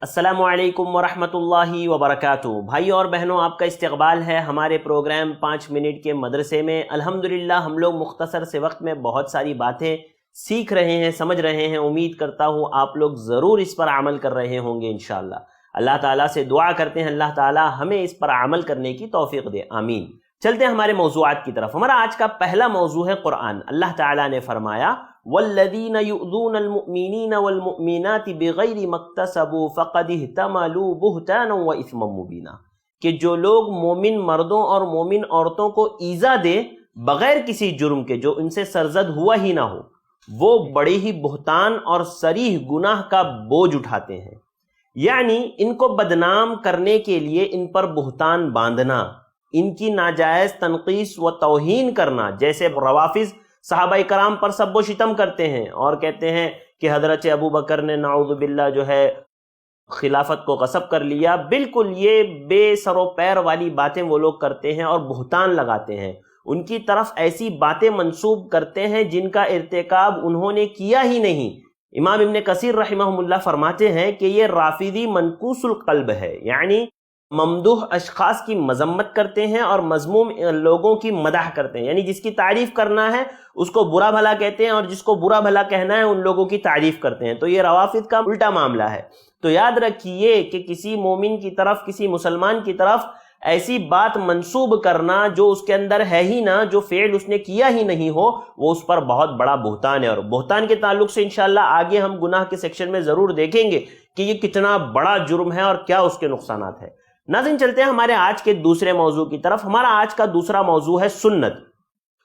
السلام علیکم ورحمۃ اللہ وبرکاتہ۔ بھائیو اور بہنوں، آپ کا استقبال ہے ہمارے پروگرام 5 منٹ کے مدرسے میں۔ الحمدللہ ہم لوگ مختصر سے وقت میں بہت ساری باتیں سیکھ رہے ہیں، سمجھ رہے ہیں۔ امید کرتا ہوں آپ لوگ ضرور اس پر عمل کر رہے ہوں گے انشاءاللہ۔ اللہ تعالیٰ سے دعا کرتے ہیں اللہ تعالیٰ ہمیں اس پر عمل کرنے کی توفیق دے، آمین۔ چلتے ہیں ہمارے موضوعات کی طرف۔ ہمارا آج کا پہلا موضوع ہے قرآن۔ اللہ تعالیٰ نے فرمایا والذین یؤذون المؤمنین والمؤمنات بغیر ما اکتسبوا فقد احتملوا بہتانا واثما مبینا، کہ جو لوگ مومن مردوں اور مومن عورتوں کو ایذا دے بغیر کسی جرم کے، جو ان سے سرزد ہوا ہی نہ ہو، وہ بڑے ہی بہتان اور صریح گناہ کا بوجھ اٹھاتے ہیں۔ یعنی ان کو بدنام کرنے کے لیے ان پر بہتان باندھنا، ان کی ناجائز تنقیص و توہین کرنا، جیسے روافض صحابہ کرام پر سب و شتم کرتے ہیں اور کہتے ہیں کہ حضرت ابو بکر نے نعوذ باللہ جو ہے خلافت کو غصب کر لیا۔ بالکل یہ بے سر و پیر والی باتیں وہ لوگ کرتے ہیں اور بہتان لگاتے ہیں، ان کی طرف ایسی باتیں منسوب کرتے ہیں جن کا ارتکاب انہوں نے کیا ہی نہیں۔ امام ابن کثیر رحمہ اللہ فرماتے ہیں کہ یہ رافضی منکوس القلب ہے، یعنی ممدوح اشخاص کی مذمت کرتے ہیں اور مذموم لوگوں کی مدح کرتے ہیں، یعنی جس کی تعریف کرنا ہے اس کو برا بھلا کہتے ہیں اور جس کو برا بھلا کہنا ہے ان لوگوں کی تعریف کرتے ہیں۔ تو یہ روافض کا الٹا معاملہ ہے۔ تو یاد رکھیے کہ کسی مومن کی طرف، کسی مسلمان کی طرف ایسی بات منسوب کرنا جو اس کے اندر ہے ہی نہ، جو فعل اس نے کیا ہی نہیں ہو، وہ اس پر بہت بڑا بہتان ہے۔ اور بہتان کے تعلق سے انشاءاللہ آگے ہم گناہ کے سیکشن میں ضرور دیکھیں گے کہ یہ کتنا بڑا جرم ہے اور کیا اس کے نقصانات ہیں۔ ناظرین چلتے ہیں ہمارے آج کے دوسرے موضوع کی طرف۔ ہمارا آج کا دوسرا موضوع ہے سنت۔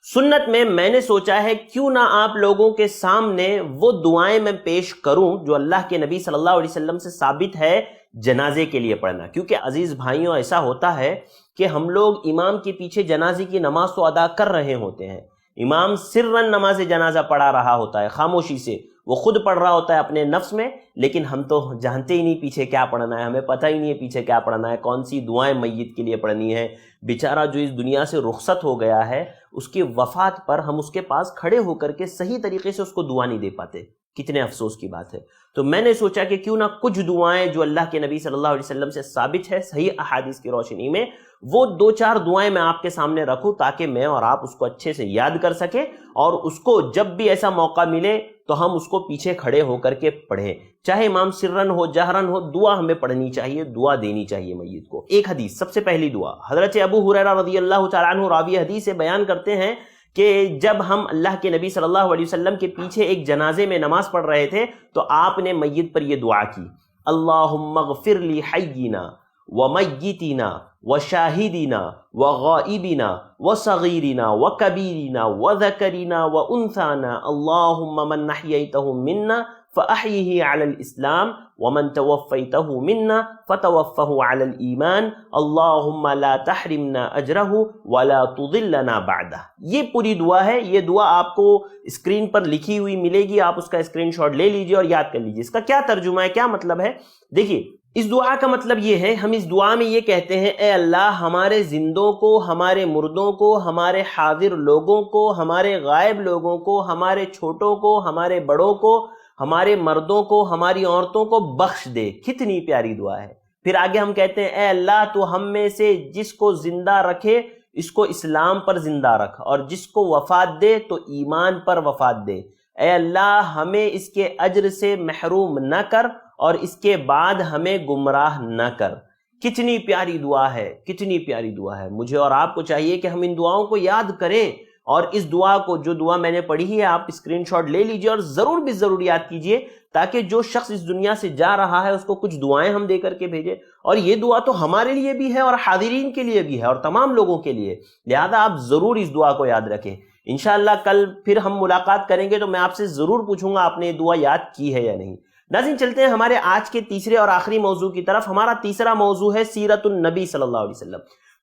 سنت میں نے سوچا ہے کیوں نہ آپ لوگوں کے سامنے وہ دعائیں میں پیش کروں جو اللہ کے نبی صلی اللہ علیہ وسلم سے ثابت ہے جنازے کے لیے پڑھنا۔ کیونکہ عزیز بھائیوں، ایسا ہوتا ہے کہ ہم لوگ امام کے پیچھے جنازے کی نماز تو ادا کر رہے ہوتے ہیں، امام سرن نماز جنازہ پڑھا رہا ہوتا ہے خاموشی سے، وہ خود پڑھ رہا ہوتا ہے اپنے نفس میں، لیکن ہم تو جانتے ہی نہیں پیچھے کیا پڑھنا ہے، ہمیں پتہ ہی نہیں ہے پیچھے کیا پڑھنا ہے، کون سی دعائیں میت کے لیے پڑھنی ہے۔ بیچارہ جو اس دنیا سے رخصت ہو گیا ہے، اس کی وفات پر ہم اس کے پاس کھڑے ہو کر کے صحیح طریقے سے اس کو دعا نہیں دے پاتے، کتنے افسوس کی بات ہے۔ تو میں نے سوچا کہ کیوں نہ کچھ دعائیں جو اللہ کے نبی صلی اللہ علیہ وسلم سے ثابت ہے صحیح احادیث کی روشنی میں، وہ 2-4 دعائیں میں آپ کے سامنے رکھوں تاکہ میں اور آپ اس کو اچھے سے یاد کر سکیں اور اس کو جب بھی ایسا موقع ملے تو ہم اس کو پیچھے کھڑے ہو کر کے پڑھیں، چاہے امام سرن ہو جہرن ہو، دعا ہمیں پڑھنی چاہیے، دعا دینی چاہیے میت کو۔ ایک حدیث، سب سے پہلی دعا حضرت ابو ہریرہ رضی اللہ تعالیٰ عنہ راوی حدیث سے بیان کرتے ہیں کہ جب ہم اللہ کے نبی صلی اللہ علیہ وسلم کے پیچھے ایک جنازے میں نماز پڑھ رہے تھے تو آپ نے میت پر یہ دعا کی، اللہم اغفر لی حینا ومیتنا وشاہدنا وغائبنا وصغیرنا وکبیرنا وذکرنا وانثانا، اللہم من احییتہ منا فأحیہ علی الاسلام ومن توفیتہ منا فتوفہ علی الایمان، اللہم لا تحرمنا اجرہ ولا تضلنا بعدہ۔ یہ پوری دعا ہے۔ یہ دعا آپ کو اسکرین پر لکھی ہوئی ملے گی، آپ اس کا اسکرین شاٹ لے لیجئے اور یاد کر لیجئے۔ اس کا کیا ترجمہ ہے، کیا مطلب ہے؟ دیکھیے، اس دعا کا مطلب یہ ہے، ہم اس دعا میں یہ کہتے ہیں اے اللہ ہمارے زندوں کو، ہمارے مردوں کو، ہمارے حاضر لوگوں کو، ہمارے غائب لوگوں کو، ہمارے چھوٹوں کو، ہمارے بڑوں کو، ہمارے مردوں کو، ہماری عورتوں کو بخش دے۔ کتنی پیاری دعا ہے۔ پھر آگے ہم کہتے ہیں اے اللہ تو ہم میں سے جس کو زندہ رکھے اس کو اسلام پر زندہ رکھ، اور جس کو وفات دے تو ایمان پر وفات دے۔ اے اللہ ہمیں اس کے اجر سے محروم نہ کر اور اس کے بعد ہمیں گمراہ نہ کر۔ کتنی پیاری دعا ہے، کتنی پیاری دعا ہے۔ مجھے اور آپ کو چاہیے کہ ہم ان دعاؤں کو یاد کریں، اور اس دعا کو، جو دعا میں نے پڑھی ہے، آپ اسکرین شاٹ لے لیجئے اور ضرور بھی ضرور یاد کیجئے تاکہ جو شخص اس دنیا سے جا رہا ہے اس کو کچھ دعائیں ہم دے کر کے بھیجیں۔ اور یہ دعا تو ہمارے لیے بھی ہے اور حاضرین کے لیے بھی ہے اور تمام لوگوں کے لیے، لہذا آپ ضرور اس دعا کو یاد رکھیں۔ انشاءاللہ کل پھر ہم ملاقات کریں گے تو میں آپ سے ضرور پوچھوں گا آپ نے یہ دعا یاد کی ہے یا نہیں۔ ناظرین چلتے ہیں ہمارے آج کے تیسرے اور آخری موضوع کی طرف۔ ہمارا تیسرا موضوع ہے سیرت النبی صلی اللہ علیہ وسلم۔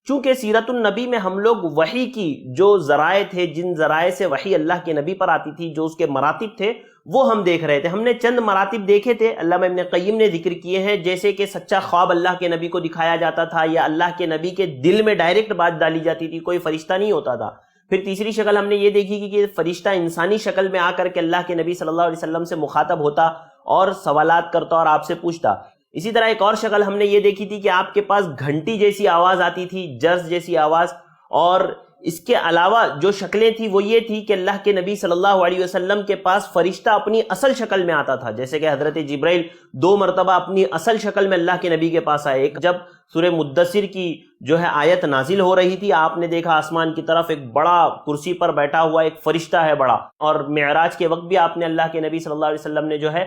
چونکہ سیرت النبی میں ہم لوگ وحی کی جو ذرائع تھے، جن ذرائع سے وحی اللہ کے نبی پر آتی تھی، جو اس کے مراتب تھے، وہ ہم دیکھ رہے تھے۔ ہم نے چند مراتب دیکھے تھے، علامہ ابن قیم نے ذکر کیے ہیں، جیسے کہ سچا خواب اللہ کے نبی کو دکھایا جاتا تھا، یا اللہ کے نبی کے دل میں ڈائریکٹ بات ڈالی جاتی تھی، کوئی فرشتہ نہیں ہوتا تھا۔ پھر تیسری شکل ہم نے یہ دیکھی کہ فرشتہ انسانی شکل میں آ کر کے اللہ کے نبی صلی اللہ علیہ وسلم سے مخاطب ہوتا اور سوالات کرتا اور آپ سے پوچھتا۔ اسی طرح ایک اور شکل ہم نے یہ دیکھی تھی کہ آپ کے پاس گھنٹی جیسی آواز آتی تھی، جرس جیسی آواز، اور اس کے علاوہ جو شکلیں تھی وہ یہ تھی کہ اللہ کے نبی صلی اللہ علیہ وسلم کے پاس فرشتہ اپنی اصل شکل میں آتا تھا، جیسے کہ حضرت جبرائیل 2 مرتبہ اپنی اصل شکل میں اللہ کے نبی کے پاس آئے. ایک جب سورہ مدثر کی جو ہے آیت نازل ہو رہی تھی، آپ نے دیکھا آسمان کی طرف ایک بڑا کرسی پر بیٹھا ہوا ایک فرشتہ ہے بڑا، اور معراج کے وقت بھی آپ نے اللہ کے نبی صلی اللہ علیہ وسلم نے جو ہے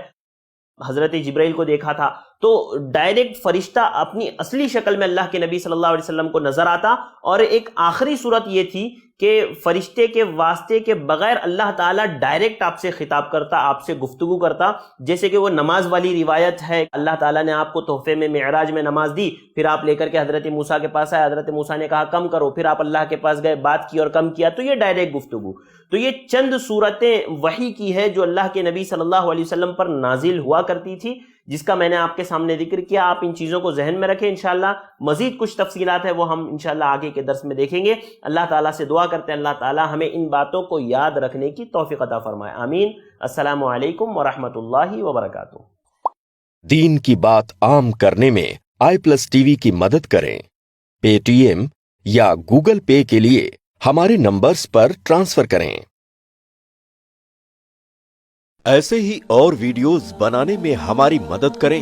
حضرت جبرائیل کو دیکھا تھا. تو ڈائریکٹ فرشتہ اپنی اصلی شکل میں اللہ کے نبی صلی اللہ علیہ وسلم کو نظر آتا. اور ایک آخری صورت یہ تھی کہ فرشتے کے واسطے کے بغیر اللہ تعالیٰ ڈائریکٹ آپ سے خطاب کرتا، آپ سے گفتگو کرتا، جیسے کہ وہ نماز والی روایت ہے. اللہ تعالیٰ نے آپ کو تحفے میں معراج میں نماز دی، پھر آپ لے کر کے حضرت موسیٰ کے پاس آئے، حضرت موسیٰ نے کہا کم کرو، پھر آپ اللہ کے پاس گئے، بات کی اور کم کیا. تو یہ ڈائریکٹ گفتگو. تو یہ چند صورتیں وحی کی ہے جو اللہ کے نبی صلی اللہ علیہ وسلم پر نازل ہوا کرتی تھی، جس کا میں نے آپ کے سامنے ذکر کیا. آپ ان چیزوں کو ذہن میں رکھیں. انشاءاللہ مزید کچھ تفصیلات ہیں وہ ہم انشاءاللہ آگے کے درس میں دیکھیں گے. اللہ تعالیٰ سے دعا کرتے ہیں اللہ تعالیٰ ہمیں ان باتوں کو یاد رکھنے کی توفیق عطا فرمائے. آمین. السلام علیکم ورحمۃ اللہ وبرکاتہ. دین کی بات عام کرنے میں i+TV کی مدد کریں. پے ٹی ایم یا گوگل پے کے لیے ہمارے نمبرز پر ٹرانسفر کریں. ایسے ہی اور ویڈیوز بنانے میں ہماری مدد کریں